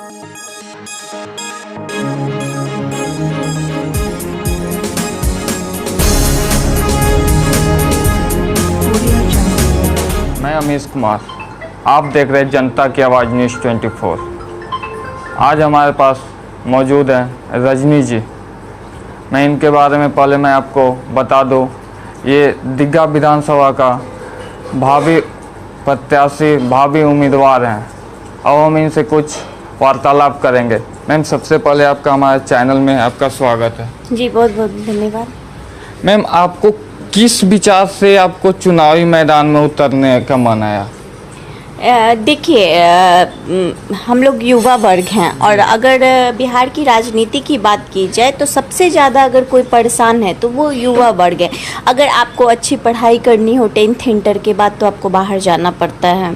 मैं अमीश कुमार, आप देख रहे हैं जनता की आवाज़ न्यूज़ 24। आज हमारे पास मौजूद है रजनी जी। मैं इनके बारे में पहले मैं आपको बता दूं, ये दीघा विधानसभा का भावी प्रत्याशी, भावी उम्मीदवार हैं। अब हम इनसे कुछ वार्तालाप करेंगे। मैम, सबसे पहले आपका हमारे चैनल में आपका स्वागत है। जी, बहुत बहुत धन्यवाद। मैम, आपको किस विचार से आपको चुनावी मैदान में उतरने का मन आया? देखिए, हम लोग युवा वर्ग हैं और अगर बिहार की राजनीति की बात की जाए तो सबसे ज़्यादा अगर कोई परेशान है तो वो युवा वर्ग है। अगर आपको अच्छी पढ़ाई करनी हो 10th इंटर के बाद तो आपको बाहर जाना पड़ता है।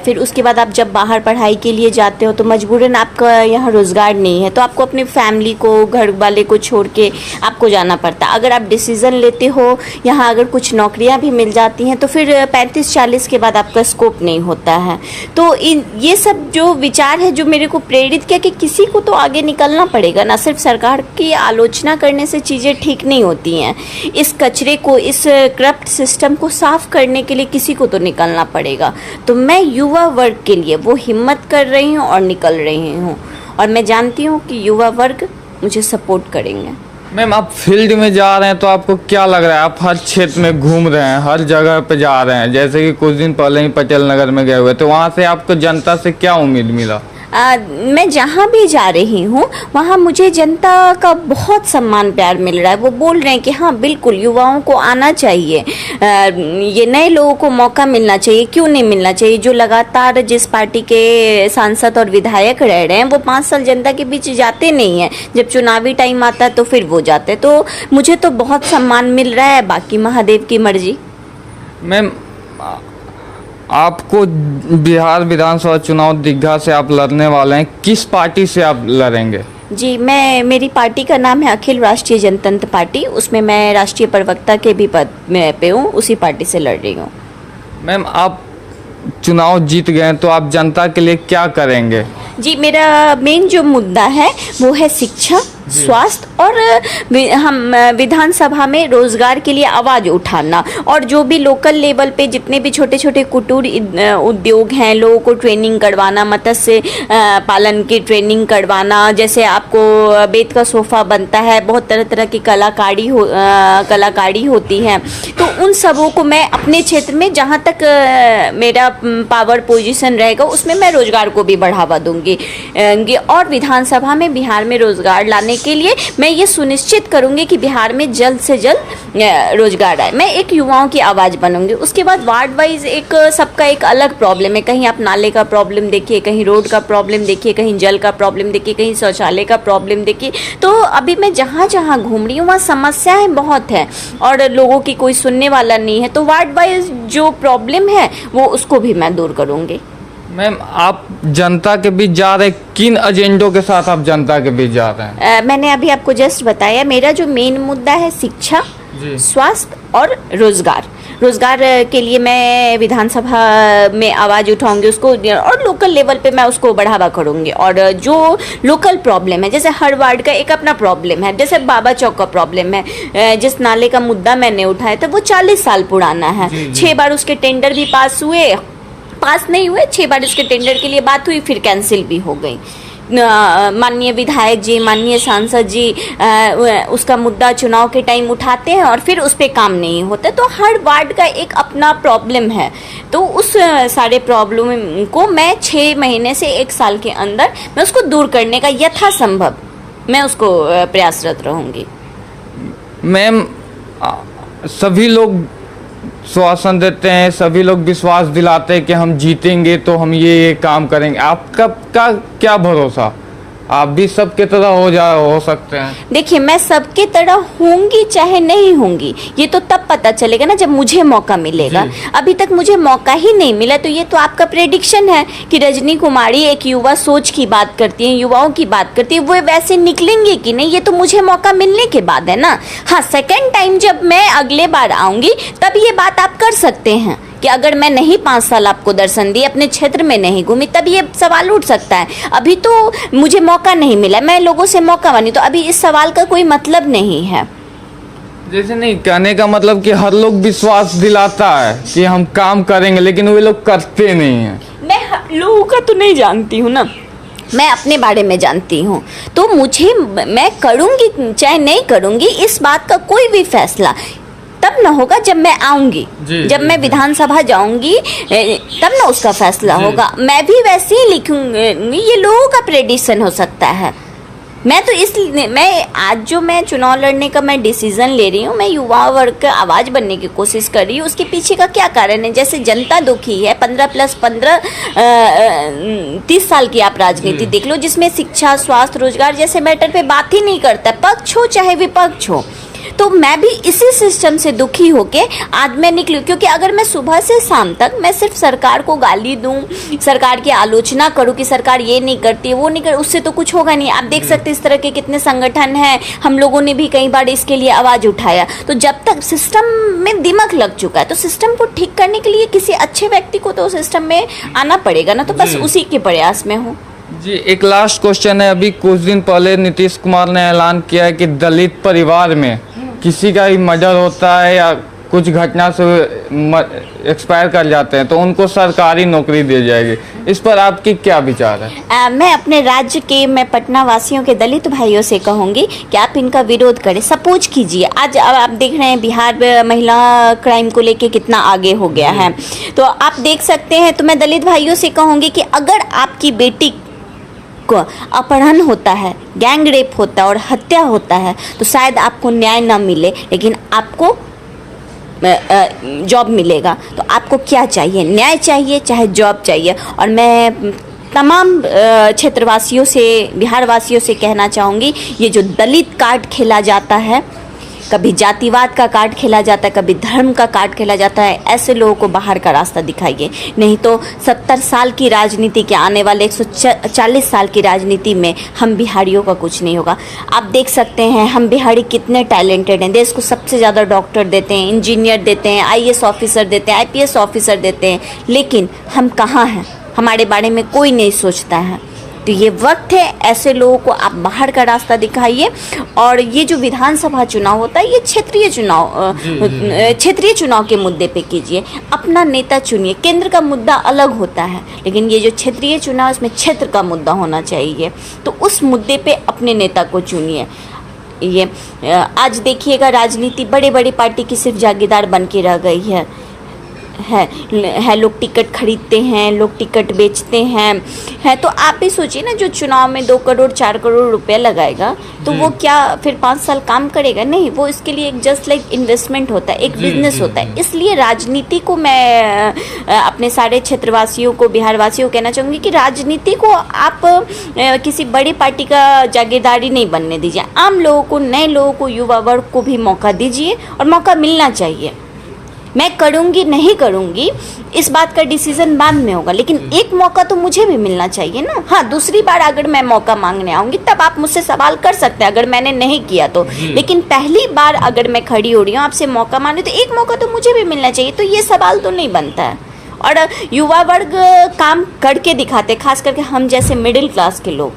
फिर उसके बाद आप जब बाहर पढ़ाई के लिए जाते हो तो मजबूरन आपका यहाँ रोज़गार नहीं है, तो आपको अपनी फैमिली को, घर वाले को छोड़ के आपको जाना पड़ता है। अगर आप डिसीज़न लेते हो, यहाँ अगर कुछ नौकरियाँ भी मिल जाती हैं तो फिर 35-40 के बाद आपका स्कोप नहीं होता है। तो ये सब जो विचार है जो मेरे को प्रेरित किया कि किसी को तो आगे निकलना पड़ेगा ना, सिर्फ सरकार की आलोचना करने से चीज़ें ठीक नहीं होती हैं। इस कचरे को, इस करप्ट सिस्टम को साफ करने के लिए किसी को तो निकलना पड़ेगा। तो मैं युवा वर्ग के लिए वो हिम्मत कर रही हूँ और निकल रही हूँ, और मैं जानती हूँ कि युवा वर्ग मुझे सपोर्ट करेंगे। मैम, आप फील्ड में जा रहे हैं तो आपको क्या लग रहा है? आप हर क्षेत्र में घूम रहे हैं, हर जगह पे जा रहे हैं, जैसे कि कुछ दिन पहले ही पटेल नगर में गए हुए, तो वहाँ से आपको जनता से क्या उम्मीद मिला? मैं जहाँ भी जा रही हूँ वहाँ मुझे जनता का बहुत सम्मान प्यार मिल रहा है। वो बोल रहे हैं कि हाँ बिल्कुल, युवाओं को आना चाहिए, ये नए लोगों को मौका मिलना चाहिए। क्यों नहीं मिलना चाहिए? जो लगातार जिस पार्टी के सांसद और विधायक रह रहे हैं वो 5 साल जनता के बीच जाते नहीं हैं, जब चुनावी टाइम आता है तो फिर वो जाते हैं। तो मुझे तो बहुत सम्मान मिल रहा है, बाकी महादेव की मर्जी। मैम, आपको बिहार विधानसभा चुनाव दीघा से आप लड़ने वाले हैं, किस पार्टी से आप लड़ेंगे? जी, मेरी पार्टी का नाम है अखिल राष्ट्रीय जनतंत्र पार्टी। उसमें मैं राष्ट्रीय प्रवक्ता के भी पद पे हूँ, उसी पार्टी से लड़ रही हूँ। मैम, आप चुनाव जीत गए तो आप जनता के लिए क्या करेंगे? जी, मेरा मेन जो मुद्दा है वो है शिक्षा, स्वास्थ्य और हम विधानसभा में रोजगार के लिए आवाज़ उठाना, और जो भी लोकल लेवल पे जितने भी छोटे छोटे कुटीर उद्योग हैं, लोगों को ट्रेनिंग करवाना, मत्स्य पालन की ट्रेनिंग करवाना। जैसे आपको बेत का सोफ़ा बनता है, बहुत तरह तरह की कलाकारी होती है, तो उन सबों को मैं अपने क्षेत्र में जहाँ तक मेरा पावर पोजीशन रहेगा उसमें मैं रोजगार को भी बढ़ावा दूंगी। और विधानसभा में बिहार में रोजगार लाने के लिए मैं ये सुनिश्चित करूंगी कि बिहार में जल्द से जल्द रोजगार आए। मैं एक युवाओं की आवाज़ बनूंगी। उसके बाद वार्ड वाइज एक सबका एक अलग प्रॉब्लम है। कहीं आप नाले का प्रॉब्लम देखिए, कहीं रोड का प्रॉब्लम देखिए, कहीं जल का प्रॉब्लम देखिए, कहीं शौचालय का प्रॉब्लम देखिए। तो अभी मैं जहाँ जहाँ घूम रही हूँ वहाँ समस्याएं बहुत हैं और लोगों की कोई सुनने वाला नहीं है। तो वार्ड वाइज जो प्रॉब्लम है वो उसको भी मैं दूर करूँगी। मैम, आप जनता के बीच जा रहे, किन एजेंडों के साथ आप जनता के बीच जा रहे हैं? मैंने अभी आपको जस्ट बताया, मेरा जो मेन मुद्दा है शिक्षा, स्वास्थ्य और रोजगार के लिए मैं विधानसभा में आवाज़ उठाऊंगी उसको, और लोकल लेवल पे मैं उसको बढ़ावा करूंगी। और जो लोकल प्रॉब्लम है, जैसे हर वार्ड का एक अपना प्रॉब्लम है, जैसे बाबा चौक का प्रॉब्लम है, जिस नाले का मुद्दा मैंने उठाया था वो 40 साल पुराना है। 6 बार उसके टेंडर भी पास नहीं हुए, 6 बार इसके टेंडर के लिए बात हुई, फिर कैंसिल भी हो गई। माननीय विधायक जी, माननीय सांसद जी उसका मुद्दा चुनाव के टाइम उठाते हैं और फिर उस पर काम नहीं होता। तो हर वार्ड का एक अपना प्रॉब्लम है, तो उस सारे प्रॉब्लम को मैं 6 महीने से 1 साल के अंदर मैं उसको दूर करने का यथासंभव मैं उसको प्रयासरत रहूँगी। मैम, सभी लोग श्वासन देते हैं, सभी लोग विश्वास दिलाते हैं कि हम जीतेंगे तो हम ये काम करेंगे। आपका क्या भरोसा? आप भी सबके तरह हो सकते हैं। देखिए, मैं सबके तरह होंगी चाहे नहीं होंगी ये तो तब पता चलेगा ना जब मुझे मौका मिलेगा। अभी तक मुझे मौका ही नहीं मिला, तो ये तो आपका प्रेडिक्शन है कि रजनी कुमारी एक युवा सोच की बात करती है, युवाओं की बात करती है, वो वैसे निकलेंगे कि नहीं ये तो मुझे मौका मिलने के बाद है ना। हाँ, सेकेंड टाइम जब मैं अगले बार आऊंगी तब ये बात आप कर सकते हैं कि अगर मैं नहीं 5 साल आपको दर्शन दी, अपने क्षेत्र में नहीं घूमी, तब ये सवाल उठ सकता है। अभी तो मुझे मौका नहीं मिला, मैं लोगों से मौका मांगी, तो अभी इस सवाल का कोई मतलब नहीं है। जैसे नहीं कहने का मतलब कि हर लोग विश्वास दिलाता है कि हम काम करेंगे, लेकिन वे लोग करते नहीं हैं। मैं लोगों का तो नहीं जानती हूँ ना, मैं अपने बारे में जानती हूँ। तो मुझे, मैं करूँगी चाहे नहीं करूँगी, इस बात का कोई भी फैसला तब ना होगा जब मैं आऊंगी, जब मैं विधानसभा जाऊंगी तब ना उसका फैसला होगा। मैं भी वैसे ही लिखूंगी, ये लोगों का प्रेडिक्शन हो सकता है। मैं तो इसलिए, मैं आज जो मैं चुनाव लड़ने का मैं डिसीजन ले रही हूँ, मैं युवा वर्ग का आवाज़ बनने की कोशिश कर रही हूँ। उसके पीछे का क्या कारण है? जैसे जनता दुखी है, 15+15 30 साल की आप राजनीति देख लो, जिसमें शिक्षा, स्वास्थ्य, रोजगार जैसे मैटर पे बात ही नहीं करता, पक्ष हो चाहे विपक्ष हो। तो मैं भी इसी सिस्टम से दुखी होके आज मैं निकली, क्योंकि अगर मैं सुबह से शाम तक मैं सिर्फ सरकार को गाली दूं, सरकार की आलोचना करूं कि सरकार ये नहीं करती, वो नहीं कर, उससे तो कुछ होगा नहीं। आप देख सकते इस तरह के कितने संगठन हैं, हम लोगों ने भी कई बार इसके लिए आवाज उठाया। तो जब तक सिस्टम में दिमाग लग चुका है, तो सिस्टम को ठीक करने के लिए किसी अच्छे व्यक्ति को तो सिस्टम में आना पड़ेगा ना, तो बस उसी के प्रयास में हूँ। जी, एक लास्ट क्वेश्चन है। अभी कुछ दिन पहले नीतीश कुमार ने ऐलान किया है कि दलित परिवार में किसी का भी मर्डर होता है या कुछ घटना से एक्सपायर कर जाते हैं तो उनको सरकारी नौकरी दी जाएगी। इस पर आपकी क्या विचार है? मैं अपने राज्य के, मैं पटना वासियों के दलित भाइयों से कहूँगी कि आप इनका विरोध करें, सपोज कीजिए। आज आप देख रहे हैं बिहार में महिला क्राइम को लेके कितना आगे हो गया है, तो आप देख सकते हैं। तो मैं दलित भाइयों से कहूँगी कि अगर आपकी बेटी को अपहरण होता है, गैंग रेप होता है और हत्या होता है, तो शायद आपको न्याय ना मिले, लेकिन आपको जॉब मिलेगा। तो आपको क्या चाहिए? न्याय चाहिए चाहे जॉब चाहिए। और मैं तमाम क्षेत्रवासियों से, बिहार वासियों से कहना चाहूँगी, ये जो दलित कार्ड खेला जाता है, कभी जातिवाद का कार्ड खेला जाता है, कभी धर्म का कार्ड खेला जाता है, ऐसे लोगों को बाहर का रास्ता दिखाइए। नहीं तो 70 साल की राजनीति के आने वाले 140 साल की राजनीति में हम बिहारियों का कुछ नहीं होगा। आप देख सकते हैं हम बिहारी कितने टैलेंटेड हैं, देश को सबसे ज़्यादा डॉक्टर देते हैं, इंजीनियर देते हैं, IAS ऑफिसर देते हैं, IPS ऑफिसर देते हैं, लेकिन हम कहाँ हैं? हमारे बारे में कोई नहीं सोचता है। तो ये वक्त है, ऐसे लोगों को आप बाहर का रास्ता दिखाइए। और ये जो विधानसभा चुनाव होता है, ये क्षेत्रीय चुनाव के मुद्दे पे कीजिए, अपना नेता चुनिए। केंद्र का मुद्दा अलग होता है, लेकिन ये जो क्षेत्रीय चुनाव, इसमें क्षेत्र का मुद्दा होना चाहिए, तो उस मुद्दे पे अपने नेता को चुनिए। ये आज देखिएगा, राजनीति बड़े बड़े पार्टी की सिर्फ जागीरदार बन के रह गई है। लोग टिकट खरीदते हैं, लोग टिकट बेचते हैं। तो आप भी सोचिए ना, जो चुनाव में 2 करोड़ 4 करोड़ रुपया लगाएगा, तो वो क्या फिर 5 साल काम करेगा? नहीं, वो इसके लिए एक जस्ट लाइक इन्वेस्टमेंट होता है, एक बिजनेस होता है। इसलिए राजनीति को मैं अपने सारे क्षेत्रवासियों को, बिहार वासियों को कहना चाहूँगी कि राजनीति को आप किसी बड़ी पार्टी का जागीरदारी नहीं बनने दीजिए। आम लोगों को, नए लोगों को, युवा वर्ग को भी मौका दीजिए, और मौका मिलना चाहिए। मैं करूँगी नहीं करूँगी इस बात का डिसीजन बाद में होगा, लेकिन एक मौका तो मुझे भी मिलना चाहिए ना। हाँ, दूसरी बार अगर मैं मौका मांगने आऊँगी तब आप मुझसे सवाल कर सकते हैं, अगर मैंने नहीं किया तो। लेकिन पहली बार अगर मैं खड़ी हो रही हूँ आपसे मौका मांगने, तो एक मौका तो मुझे भी मिलना चाहिए। तो ये सवाल तो नहीं बनता है। और युवा वर्ग काम करके दिखाते, खास करके हम जैसे मिडिल क्लास के लोग।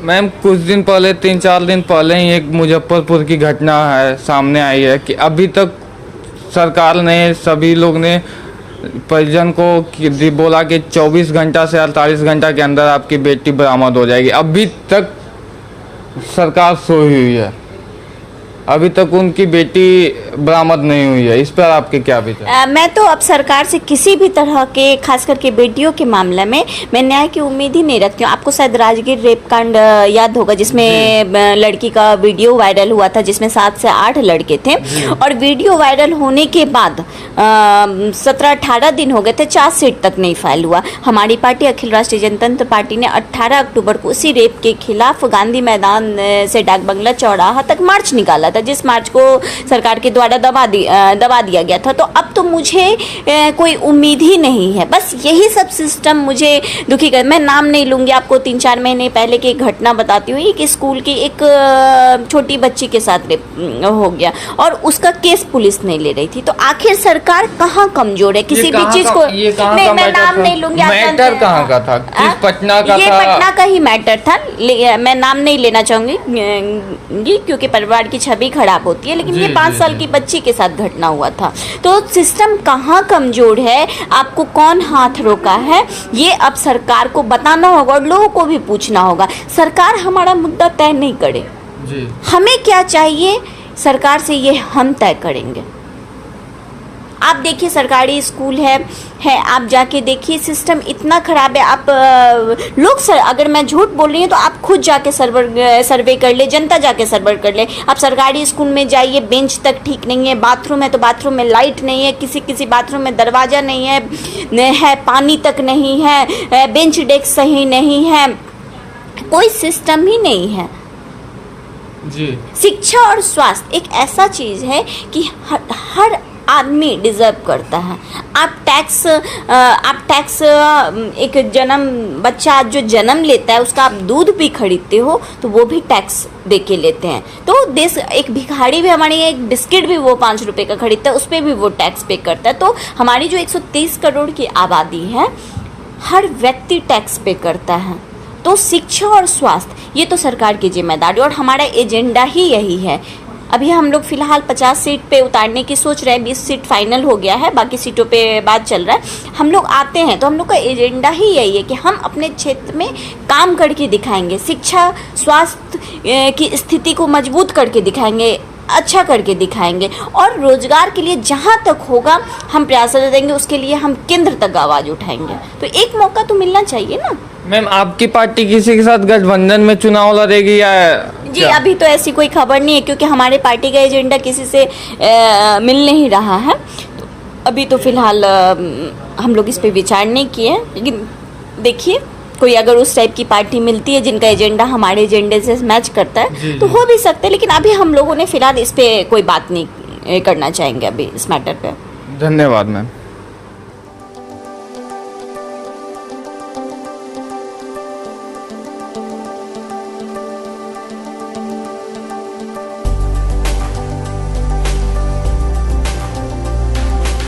मैम, कुछ दिन पहले, 3-4 दिन पहले ही एक मुजफ्फरपुर की घटना है सामने आई है कि अभी तक सरकार ने, सभी लोग ने परिजन को बोला कि 24 घंटा से 48 घंटा के अंदर आपकी बेटी बरामद हो जाएगी। अभी तक सरकार सोई हुई है, अभी तक उनकी बेटी बरामद नहीं हुई है। इस पर आपके क्या विचार? मैं तो अब सरकार से किसी भी तरह के, खास करके बेटियों के मामले में, मैं न्याय की उम्मीद ही नहीं रखती हूँ। आपको शायद राजगीर रेप कांड याद होगा, जिसमें लड़की का वीडियो वायरल हुआ था, जिसमें 7 से 8 लड़के थे। और वीडियो वायरल होने के बाद 17-18 दिन हो गए थे, चार्जशीट तक नहीं फाइल हुआ। हमारी पार्टी, अखिल राष्ट्रीय जनतंत्र पार्टी ने 18 अक्टूबर को उसी रेप के खिलाफ गांधी मैदान से डाक बंगला चौराहा तक मार्च निकाला था, जिस मार्च को सरकार के द्वारा दबा दिया गया था। तो अब तो मुझे कोई उम्मीद ही नहीं है। बस यही सब सिस्टम मुझे दुखी कर। मैं नाम नहीं लूँगी, आपको 3-4 महीने पहले की एक घटना बताती हूँ। एक स्कूल की एक छोटी बच्ची के साथ रेप हो गया और उसका केस पुलिस नहीं ले रही थी। तो आखिर सरकार कहाँ कमजोर है? किसी भी चीज को मैं नाम नहीं लूंगी। मैटर कहाँ का था? किस पटना का ये था? पटना का ही मैटर था। मैं नाम नहीं लेना चाहूंगी क्योंकि परिवार की छवि खराब होती है, लेकिन ये 5 साल की बच्ची के साथ घटना हुआ था। तो सिस्टम कहाँ कमजोर है, आपको कौन हाथ रोका है, ये अब सरकार को बताना होगा और लोगों को भी पूछना होगा। सरकार हमारा मुद्दा तय नहीं करे जी। हमें क्या चाहिए सरकार से, ये हम तय करेंगे। आप देखिए सरकारी स्कूल है आप जाके देखिए, सिस्टम इतना खराब है। आप अगर मैं झूठ बोल रही हूँ तो आप खुद जाके सर्वे कर ले, जनता जाके सर्वे कर ले। आप सरकारी स्कूल में जाइए, बेंच तक ठीक नहीं है, बाथरूम है तो बाथरूम में लाइट नहीं है, किसी बाथरूम में दरवाज़ा नहीं है, पानी तक नहीं है, बेंच डेस्क सही नहीं है, कोई सिस्टम ही नहीं है जी। शिक्षा और स्वास्थ्य एक ऐसा चीज़ है कि हर आदमी डिजर्व करता है। आप टैक्स एक बच्चा जो जन्म लेता है उसका आप दूध भी खरीदते हो तो वो भी टैक्स दे के लेते हैं। तो देश, एक भिखारी भी हमारे यहाँ एक बिस्किट भी वो 5 रुपए का खरीदता है, उस पर भी वो टैक्स पे करता है। तो हमारी जो 123 करोड़ की आबादी है, हर व्यक्ति टैक्स पे करता है। तो शिक्षा और स्वास्थ्य ये तो सरकार की जिम्मेदारी और हमारा एजेंडा ही यही है। अभी हम लोग फिलहाल 50 सीट पे उतारने की सोच रहे हैं, 20 सीट फाइनल हो गया है, बाकी सीटों पे बात चल रहा है। हम लोग आते हैं तो हम लोग का एजेंडा ही यही है कि हम अपने क्षेत्र में काम करके दिखाएंगे, शिक्षा स्वास्थ्य की स्थिति को मजबूत करके दिखाएंगे, अच्छा करके दिखाएंगे और रोजगार के लिए जहाँ तक होगा हम प्रयास करेंगे, उसके लिए हम केंद्र तक आवाज़ उठाएंगे। तो एक मौका तो मिलना चाहिए ना। मैम, आपकी पार्टी किसी के साथ गठबंधन में चुनाव लड़ेगी या जी क्या? अभी तो ऐसी कोई खबर नहीं है क्योंकि हमारे पार्टी का एजेंडा किसी से मिल नहीं रहा है। तो अभी तो फिलहाल हम लोग इस पे विचार नहीं किए, लेकिन देखिए कोई अगर उस टाइप की पार्टी मिलती है जिनका एजेंडा हमारे एजेंडे से मैच करता है तो हो भी सकता है, लेकिन अभी हम लोगों ने फिलहाल इस पे कोई बात नहीं करना चाहेंगे अभी इस मैटर पे। धन्यवाद मैम।